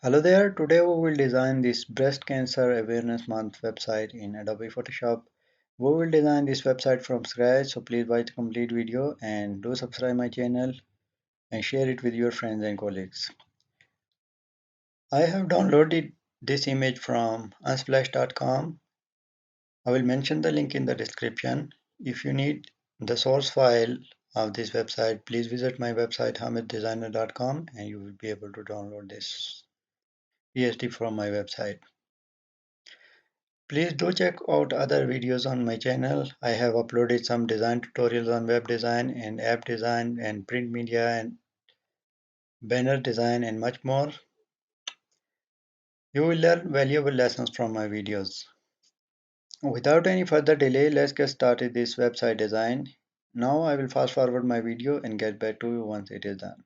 Hello there, today we will design this Breast Cancer Awareness Month website in Adobe Photoshop. We will design this website from scratch, so please watch the complete video and do subscribe my channel and share it with your friends and colleagues. I have downloaded this image from unsplash.com. I will mention the link in the description. If you need the source file of this website, please visit my website hamiddesigner.com and you will be able to download this PSD from my website. Please do check out other videos on my channel. I have uploaded some design tutorials on web design and app design and print media and banner design and much more. You will learn valuable lessons from my videos. Without any further delay, let's get started this website design. Now I will fast forward my video and get back to you once it is done.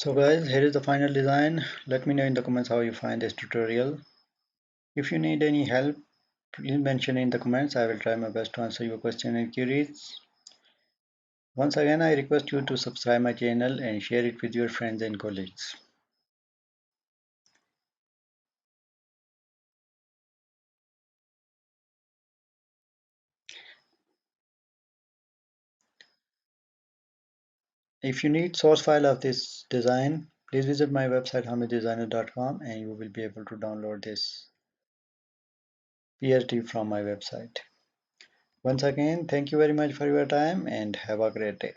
So guys, here is the final design. Let me know in the comments how you find this tutorial. If you need any help, please mention in the comments. I will try my best to answer your question and queries. Once again, I request you to subscribe my channel and share it with your friends and colleagues. If you need source file of this design, please visit my website hamiddesigner.com and you will be able to download this PSD from my website. Once again, thank you very much for your time and have a great day.